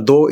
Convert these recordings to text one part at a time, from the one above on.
2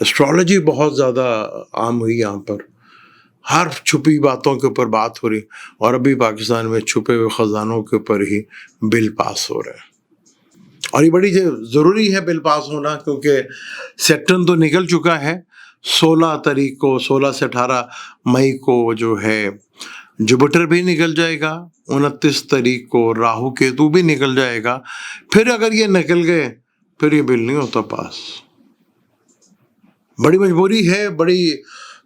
astrology بہت زیادہ عام ہوئی یہاں پر، ہر چھپی باتوں کے اوپر بات ہو رہی، اور ابھی پاکستان میں چھپے ہوئے خزانوں کے اوپر ہی بل پاس ہو رہے ہیں، اور یہ بڑی ضروری ہے بل پاس ہونا، کیونکہ سیکٹرن تو نکل چکا ہے، 16 تاریخ کو، 16 سے 18 مئی کو جو ہے جوپیٹر بھی نکل جائے گا، 29 تاریخ کو راہو کیتو بھی نکل جائے گا، پھر اگر یہ نکل گئے پھر یہ بل نہیں ہوتا پاس۔ بڑی مجبوری ہے، بڑی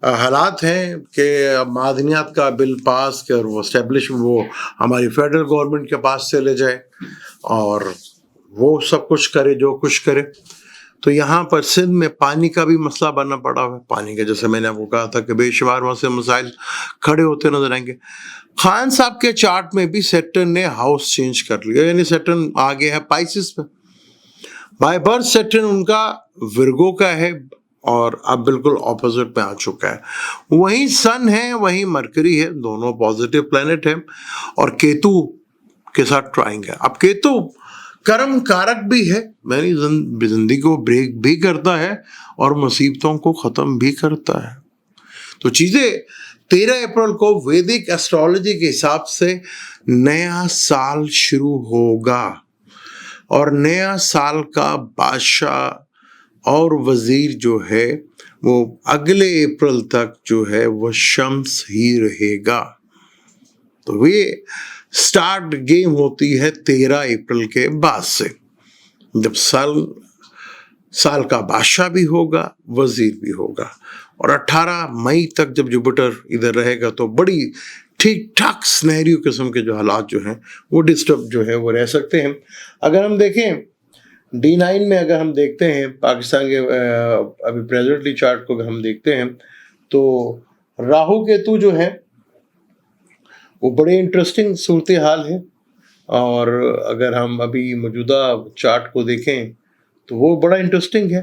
حالات ہیں کہ معدنیات کا بل پاس کر وہ اسٹیبلش وہ ہماری فیڈرل گورنمنٹ کے پاس چلے جائے اور وہ سب کچھ کرے جو کچھ کرے۔ تو یہاں پر سندھ میں پانی کا بھی مسئلہ بننا پڑا ہوا ہے، پانی کا جیسے میں نے آپ کو کہا تھا کہ بے شمار وہاں سے مسائل کھڑے ہوتے نظر آئیں گے۔ خان صاحب کے چارٹ میں بھی سیٹرن نے ہاؤس چینج کر لیا، یعنی سیٹرن آگے ہے پائسس میں، بائی برتھ سیٹرن ان کا ورگو کا ہے اور اب بالکل اپوزٹ میں آ چکا ہے، وہیں سن ہے وہیں مرکری ہے، دونوں پازیٹیو پلانٹ ہیں، اور کیتو کے ساتھ ٹرائنگ ہے۔ اب کیتو کرم کارک بھی ہے، میری زندگی کو بریک بھی کرتا ہے اور مصیبتوں کو ختم بھی کرتا ہے۔ تو چیزیں 13 اپریل کو ویدک ایسٹرالوجی کے حساب سے نیا سال شروع ہوگا، اور نیا سال کا بادشاہ اور وزیر جو ہے وہ اگلے اپریل تک جو ہے وہ شمس ہی رہے گا۔ تو یہ سٹارٹ گیم ہوتی ہے 13 اپریل کے بعد سے، جب سال کا بادشاہ بھی ہوگا، وزیر بھی ہوگا، اور 18 مئی تک جب جوپیٹر ادھر رہے گا تو بڑی ٹھیک ٹھاک سنیریو قسم کے جو حالات جو ہیں وہ ڈسٹرب جو ہے وہ رہ سکتے ہیں۔ اگر ہم دیکھیں D9 میں، اگر ہم دیکھتے ہیں پاکستان کے ابھی پریزنٹلی چارٹ کو اگر ہم دیکھتے ہیں تو راہو کیتو جو ہے وہ بڑے انٹرسٹنگ صورتحال ہے، اور اگر ہم ابھی موجودہ چارٹ کو دیکھیں تو وہ بڑا انٹرسٹنگ ہے۔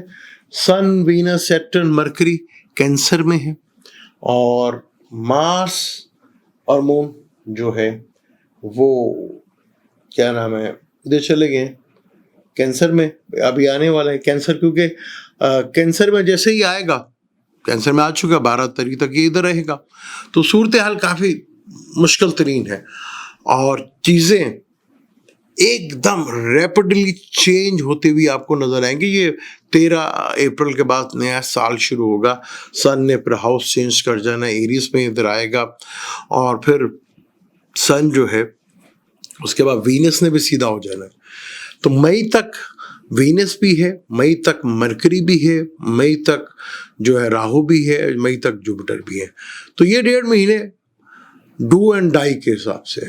سن، وینس، سیٹرن، مرکری کینسر میں ہے، اور مارس اور مون جو ہے وہ کیا نام ہے ادھر چلے گئے کینسر میں، ابھی آنے والا ہے کینسر، کیونکہ کینسر میں جیسے ہی آئے گا، کینسر میں آ چکا 12 تاریخ تک یہ ادھر رہے گا، تو صورتحال کافی مشکل ترین ہے، اور چیزیں ایک دم ریپڈلی چینج ہوتی ہوئی آپ کو نظر آئیں گی۔ یہ 13 اپریل کے بعد نیا سال شروع ہوگا، سن نے پھر ہاؤس چینج کر جانا، ایریس میں ادھر آئے گا، اور پھر سن جو ہے اس کے بعد وینس نے بھی سیدھا ہو جانا ہے۔ تو مئی تک وینس بھی ہے، مئی تک مرکری بھی ہے، مئی تک جو ہے راہو بھی ہے، مئی تک جوپیٹر بھی ہے۔ تو یہ 1.5 مہینے ڈو اینڈ ڈائی کے حساب سے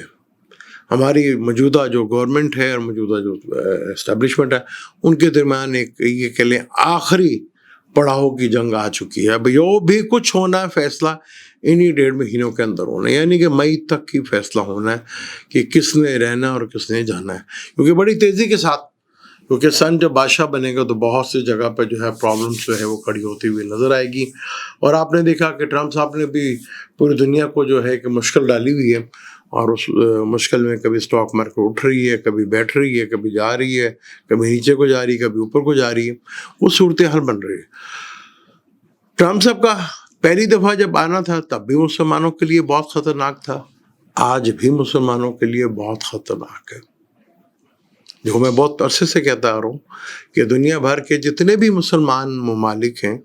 ہماری موجودہ جو گورنمنٹ ہے اور موجودہ جو اسٹیبلشمنٹ ہے ان کے درمیان ایک یہ کہہ لیں آخری پڑاؤ کی جنگ آ چکی ہے۔ اب جو بھی کچھ ہونا ہے فیصلہ انہی 1.5 مہینوں کے اندر ہونا ہے، یعنی کہ مئی تک ہی فیصلہ ہونا ہے کہ کس نے رہنا اور کس نے جانا ہے، کیونکہ بڑی تیزی کے ساتھ، کیونکہ سن جب بادشاہ بنے گا تو بہت سی جگہ پہ جو ہے پرابلمس جو ہے وہ کھڑی ہوتی ہوئی نظر آئے گی، اور آپ نے دیکھا کہ ٹرمپ صاحب نے بھی پوری دنیا کو جو ہے کہ مشکل ڈالی ہوئی ہے، اور اس مشکل میں کبھی اسٹاک مارکیٹ اٹھ رہی ہے، کبھی بیٹھ رہی ہے، کبھی جا رہی ہے، کبھی نیچے کو جا رہی ہے، کبھی اوپر کو جا رہی ہے، وہ صورتحال بن رہی ہے۔ ٹرمپ صاحب کا پہلی دفعہ جب آنا تھا تب بھی مسلمانوں کے لیے بہت خطرناک تھا، آج بھی مسلمانوں کے لیے بہت خطرناک ہے۔ جو میں بہت عرصے سے کہتا آ رہا ہوں کہ دنیا بھر کے جتنے بھی مسلمان ممالک ہیں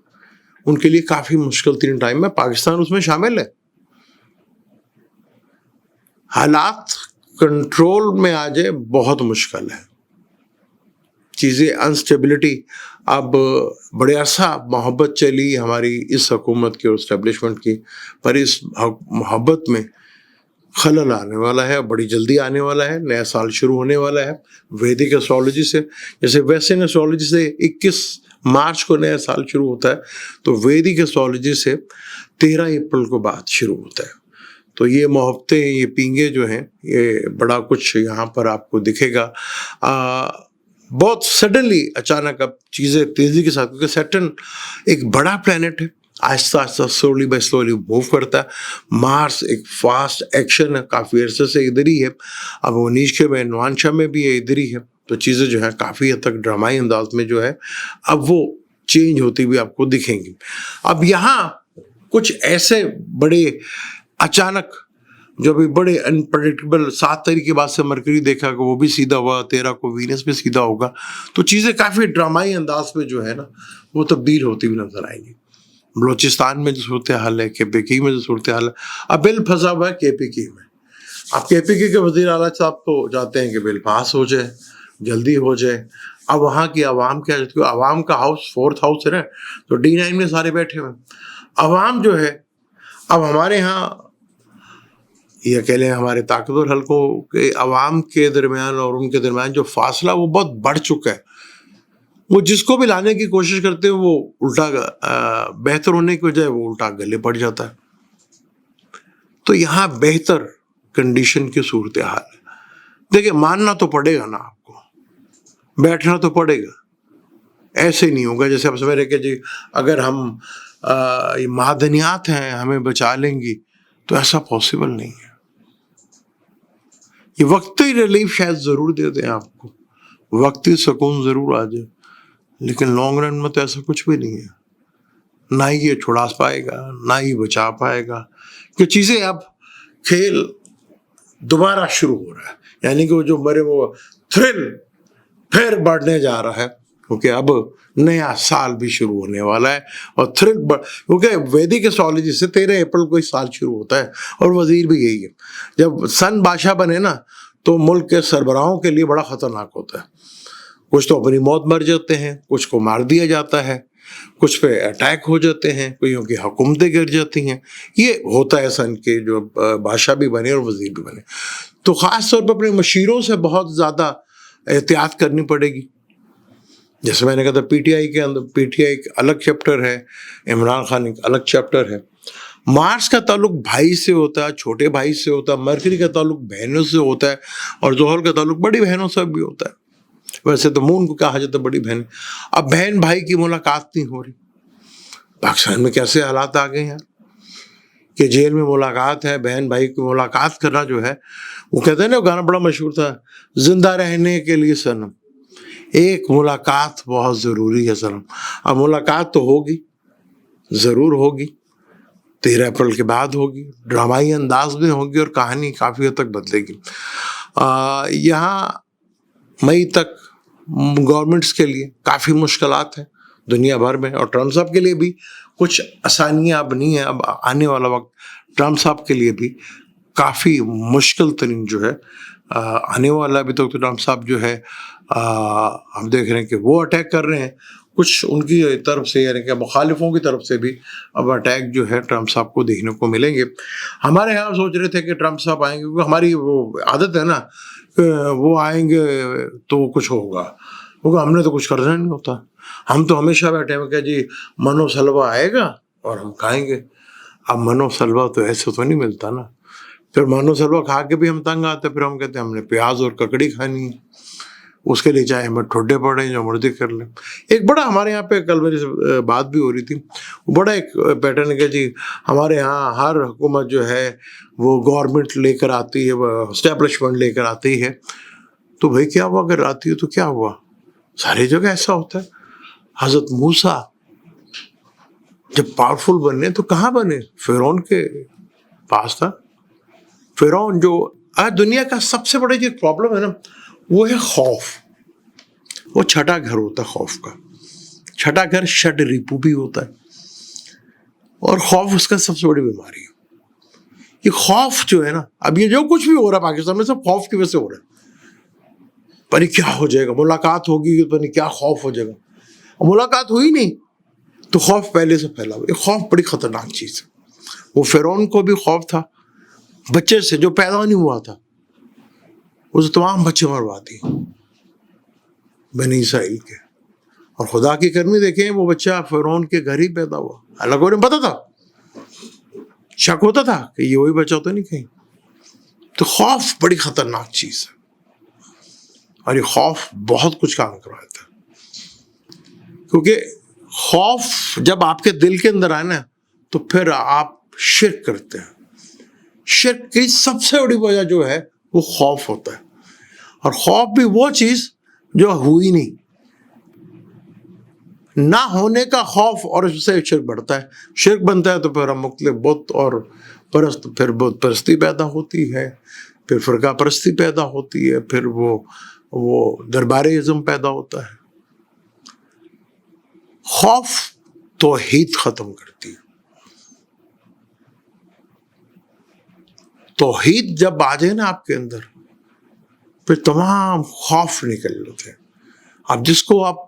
ان کے لیے کافی مشکل ترین ٹائم ہے، پاکستان اس میں شامل ہے۔ حالات کنٹرول میں آ جائے بہت مشکل ہے، چیزیں انسٹیبلٹی، اب بڑے عرصہ محبت چلی ہماری اس حکومت کی اور اسٹیبلشمنٹ کی، پر اس محبت میں خلل آنے والا ہے، بڑی جلدی آنے والا ہے، نیا سال شروع ہونے والا ہے ویدک ایسٹرالوجی سے۔ جیسے ویسٹرن ایسٹرالوجی سے 21 مارچ کو نیا سال شروع ہوتا ہے، تو ویدک ایسٹرالوجی سے 13 اپریل کو بعد شروع ہوتا ہے۔ تو یہ محبتیں، یہ پینگے جو ہیں، یہ بڑا کچھ یہاں پر آپ کو دکھے گا، بہت سڈنلی اچانک اب چیزیں تیزی کے ساتھ، کیونکہ سیٹرن ایک بڑا پلانٹ ہے، آہستہ آہستہ سلولی بائی سلولی موو کرتا ہے۔ مارس ایک فاسٹ ایکشن ہے، کافی عرصے سے ادھر ہی ہے، اب وہ نیچے میں نوانشا میں بھی ہے، ادھر ہی ہے، تو چیزیں جو ہے کافی حد تک ڈرامائی انداز میں جو ہے اب وہ چینج ہوتی ہوئی آپ کو دکھیں گی. اب یہاں کچھ ایسے بڑے اچانک جو بھی بڑے انپریڈکٹیبل، 7 تاریخ کے بعد سے مرکری دیکھا کہ وہ بھی سیدھا ہوا، 13 کو وینس بھی سیدھا ہوگا، تو چیزیں کافی ڈرامائی انداز میں جو ہے نا وہ تبدیل ہوتی ہوئی نظر آئیں گی. بلوچستان میں جو صورتحال ہے، کے پی کی میں جو صورتحال ہے، اب بل پھنسا ہوا ہے کے پی کی میں. اب کے پی کے وزیر اعلیٰ صاحب تو چاہتے ہیں کہ بل پاس ہو جائے، جلدی ہو جائے. اب وہاں کی عوام کیا، عوام کا ہاؤس 4th ہاؤس ہے نا، تو D9 میں سارے بیٹھے ہوئے. عوام جو ہے، اب ہمارے ہاں یہ کہہ لیں ہمارے طاقتور حلقوں کے عوام کے درمیان اور ان کے درمیان جو فاصلہ وہ بہت بڑھ چکا ہے. وہ جس کو بھی لانے کی کوشش کرتے ہیں وہ الٹا بہتر ہونے کی بجائے وہ الٹا گلے پڑ جاتا ہے. تو یہاں بہتر کنڈیشن کی صورتحال ہے. دیکھیں ماننا تو پڑے گا نا، آپ کو بیٹھنا تو پڑے گا. ایسے نہیں ہوگا جیسے آپ سمجھ رہے کہ جی اگر ہم یہ معدنیات ہیں ہمیں بچا لیں گی، تو ایسا پاسبل نہیں ہے. یہ وقتی ریلیف شاید ضرور دے دیں آپ کو، وقتی سکون ضرور آ جائے، لیکن لانگ رن میں تو ایسا کچھ بھی نہیں ہے. نہ ہی یہ چھڑا پائے گا، نہ ہی بچا پائے گا. کہ چیزیں اب کھیل دوبارہ شروع ہو رہا ہے، یعنی کہ وہ جو مرے وہ تھرل پھر بڑھنے جا رہا ہے، کیونکہ اب نیا سال بھی شروع ہونے والا ہے. اور تھرل کیونکہ ویدک ایسٹرالوجی سے 13 اپریل کو سال شروع ہوتا ہے، اور وزیر بھی یہی ہے. جب سن بادشاہ بنے نا تو ملک کے سربراہوں کے لیے بڑا خطرناک ہوتا ہے. کچھ تو اپنی موت مر جاتے ہیں، کچھ کو مار دیا جاتا ہے، کچھ پہ اٹیک ہو جاتے ہیں، کوئیوں کی حکومتیں گر جاتی ہیں. یہ ہوتا ہے سن کے جو بادشاہ بھی بنے اور وزیر بھی بنے. تو خاص طور پر اپنے مشیروں سے بہت زیادہ احتیاط کرنی پڑے گی. جیسے میں نے کہا تھا پی ٹی آئی کے اندر، پی ٹی آئی ایک الگ چیپٹر ہے، عمران خان ایک الگ چیپٹر ہے. مارس کا تعلق بھائی سے ہوتا ہے، چھوٹے بھائی سے ہوتا ہے. مرکری کا تعلق بہنوں سے ہوتا ہے، اور زحل کا تعلق بڑی بہنوں سے بھی ہوتا ہے. ویسے تو مون کو کہا جاتا ہے بڑی بہن. اب بہن بھائی کی ملاقات نہیں ہو رہی. پاکستان میں کیسے حالات آ گئے ہیں کہ جیل میں ملاقات ہے، بہن بھائی کی ملاقات کرنا جو ہے، وہ کہتے ہیں نا، گانا بڑا مشہور تھا، زندہ رہنے کے لیے صنم ایک ملاقات بہت ضروری ہے صنم. اب ملاقات تو ہوگی، ضرور ہوگی، 13 اپریل کے بعد ہوگی، ڈرامائی انداز میں ہوگی، اور کہانی کافی حد تک بدلے گی. یہاں مئی تک گورنمنٹس کے لیے کافی مشکلات ہیں دنیا بھر میں، اور ٹرمپ صاحب کے لیے بھی کچھ آسانیاں اب نہیں ہیں. اب آنے والا وقت ٹرمپ صاحب کے لیے بھی کافی مشکل ترین جو ہے آنے والا. ابھی تک تو ٹرمپ صاحب جو ہے ہم دیکھ رہے ہیں کہ وہ اٹیک کر رہے ہیں، کچھ ان کی طرف سے یعنی کہ مخالفوں کی طرف سے بھی اب اٹیک جو ہے ٹرمپ صاحب کو دیکھنے کو ملیں گے. ہمارے یہاں سوچ رہے تھے کہ ٹرمپ صاحب آئیں گے، کیونکہ ہماری وہ عادت ہے نا کہ وہ آئیں گے تو کچھ ہوگا، کیونکہ ہم نے تو کچھ کرنا نہیں ہوتا. ہم تو ہمیشہ بیٹھے ہوئے کہ جی منو سلوا آئے گا اور ہم کھائیں گے. اب منو سلوا تو ایسے تو نہیں ملتا نا. پھر منو سلوا کھا کے بھی ہم تنگ آتے، پھر ہم کہتے ہیں ہم نے پیاز اور ککڑی کھانی ہے، اس کے لیے چاہے ہمیں ٹھوڈے پڑیں جو مرضی کر لیں. ایک بڑا ہمارے یہاں پہ کل میری سے بات بھی ہو رہی تھی، بڑا ایک پیٹرن ہے کہ جی ہمارے یہاں ہر حکومت جو ہے وہ گورنمنٹ لے کر آتی ہے، وہ اسٹیبلشمنٹ لے کر آتی ہے. تو بھائی کیا ہوا اگر آتی ہے تو کیا ہوا؟ ساری جگہ ایسا ہوتا ہے. حضرت موسیٰ جب پاورفل بنے تو کہاں بنے؟ فرعون کے پاس تھا. فرعون جو آج دنیا کا سب سے بڑا جو پرابلم ہے نا، وہ ہے خوف. وہ چھٹا گھر ہوتا ہے خوف کا. چھٹا گھر شڈ ریپو بھی ہوتا ہے، اور خوف اس کا سب سے بڑی بیماری ہے. یہ خوف جو ہے نا، اب یہ جو کچھ بھی ہو رہا ہے پاکستان میں سب خوف کی وجہ سے ہو رہا ہے. پتہ کیا ہو جائے گا، ملاقات ہوگی تو پتہ کیا خوف ہو جائے گا. ملاقات ہوئی نہیں تو خوف پہلے سے پھیلا ہوا. یہ خوف بڑی خطرناک چیز ہے. وہ فرعون کو بھی خوف تھا بچے سے جو پیدا نہیں ہوا تھا، اسے تمام بچے مروا دیے بنی اسرائیل کے. اور خدا کی کرمی دیکھیں، وہ بچہ فرعون کے گھر ہی پیدا ہوا. اللہ کو پتا تھا، شک ہوتا تھا کہ یہ وہی بچہ تو نہیں کہیں. تو خوف بڑی خطرناک چیز ہے، اور یہ خوف بہت کچھ کام کرواتا ہے. کیونکہ خوف جب آپ کے دل کے اندر آئے نا تو پھر آپ شرک کرتے ہیں. شرک کی سب سے بڑی وجہ جو ہے وہ خوف ہوتا ہے. اور خوف بھی وہ چیز جو ہوئی نہیں. نہ ہونے کا خوف اور اس سے شرک بڑھتا ہے. شرک بنتا ہے تو پھر ہم مختلف بت اور پرست، پھر بت پرستی پیدا ہوتی ہے، پھر فرقہ پرستی پیدا ہوتی ہے، پھر وہ درباری ازم پیدا ہوتا ہے. خوف توحید ختم کرتی ہے. توحید جب آ جائے نا آپ کے اندر، پھر تمام خوف نکل لیتے ہیں. اب جس کو آپ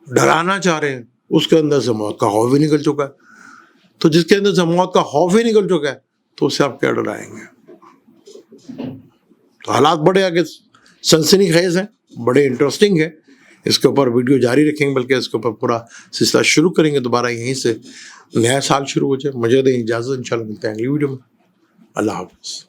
ڈرانا چاہ رہے ہیں اس کے اندر سے موت کا خوف بھی نکل چکا ہے. تو جس کے اندر سے موت کا خوف ہی نکل چکا ہے تو اسے آپ کیا ڈرائیں گے؟ تو حالات بڑے آگے سنسنی خیز ہیں، بڑے انٹرسٹنگ ہیں. اس کے اوپر ویڈیو جاری رکھیں گے، بلکہ اس کے اوپر پورا سلسلہ شروع کریں گے دوبارہ یہیں سے. نیا سال شروع ہو جائے. مجھے دیں اجازت، انشاءاللہ ملتے ہیں اگلی ویڈیو میں. اللہ حافظ.